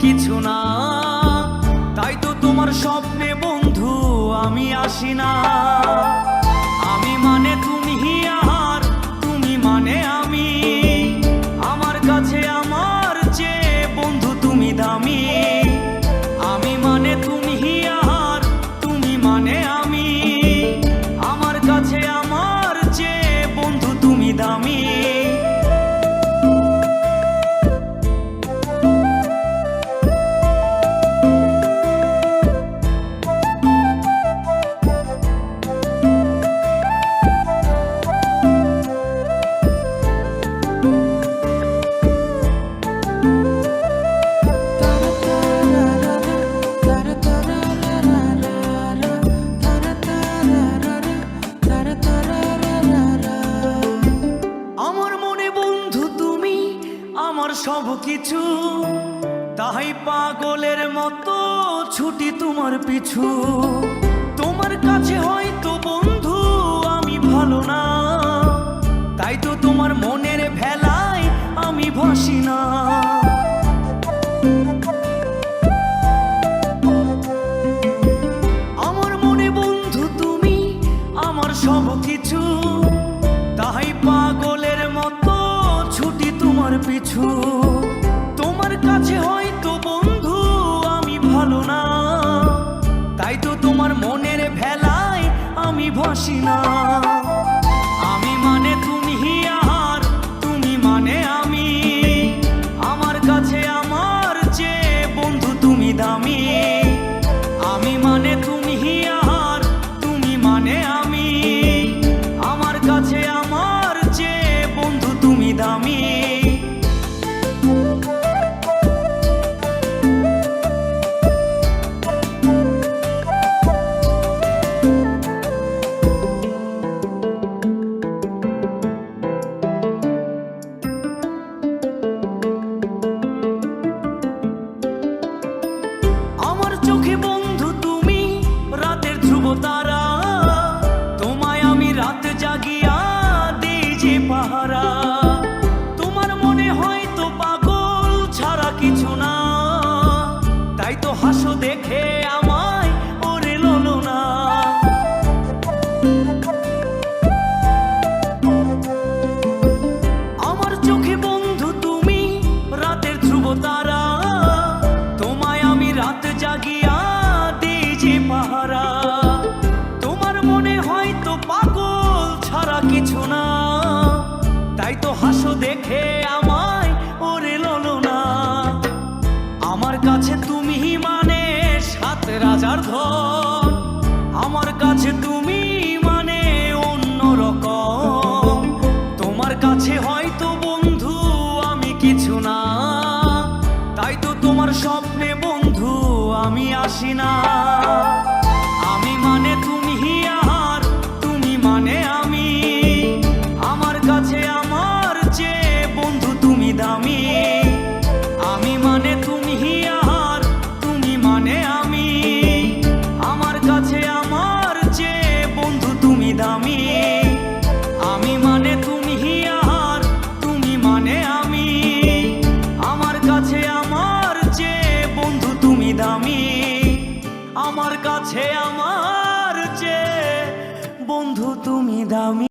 কিছু না, তাই তো তোমার স্বপ্নে বন্ধু আমি আসি না। আমি মানে তুমি আর তুমি মানে আমি, আমার কাছে আমার চেয়ে বন্ধু তুমি দামি। আমি মানে তুমি আর তুমি মানে আমি, আমার কাছে আমার চেয়ে বন্ধু তুমি দামি। আমার সব কিছু, তাই পাগলের মতো ছুটি তোমার পিছু। তোমার কাছে হয়তো বন্ধু আমি ভালো না, তাই তো তোমার মনের ভেলায় আমি ভাসি না। আমার মনে বন্ধু তুমি আমার সব কিছু, তাই পাগলের মতো ছুটি তোমার পিছু। তোমার কাছে হয়তো বন্ধু আমি ভালো না, তাই তো তোমার মনের ভেলায় আমি ভাসি না। আমি মানে তুমি আর তুমি মানে আমি, আমার কাছে আমার চেয়ে বন্ধু তুমি দামি। আমি মানে তুমি আর তুমি মানে আমি, আমার কাছে আমার চেয়ে বন্ধু তুমি দামি। আমার চোখে বন্ধু তুমি রাতের ধ্রুব তারা, তোমায় আমি রাত জাগিয়া দিই যে পাহারা। তোমার মনে হয়তো পাগল ছাড়া কিছু না, তাই তো হাসো দেখে আমায় ওরে ললো না। আমার চোখে বন্ধু তুমি রাতের ধ্রুব তারা, তোমায় আমি রাত জাগিয়া দিই যে পাহারা। তোমার মনে হয়তো পাগল ছাড়া কিছু না, তাই তো হাসো দেখে আমায় ওরে ললো না। আমার কাছে তুমি মানে সাত রাজার ধন, আমার কাছে তুমি মানে অন্য রকম। তোমার কাছে হয়তো বন্ধু আমি কিছু না, তাই তো তোমার স্বপ্নে বন্ধু আমি আসি না। আমি মানে তুমি আর তুমি মানে আমি, আমার কাছে আমার চেয়ে বন্ধু তুমি দামি। আমি মানে তুমি আর তুমি মানে আমি, আমার কাছে আমার চেয়ে বন্ধু তুমি দামি। আমি মানে তুমি আর তুমি মানে আমি, আমার কাছে আমার চেয়ে বন্ধু তুমি দামি। আমার কাছে আমার চেয়ে বন্ধু তুমি দামি।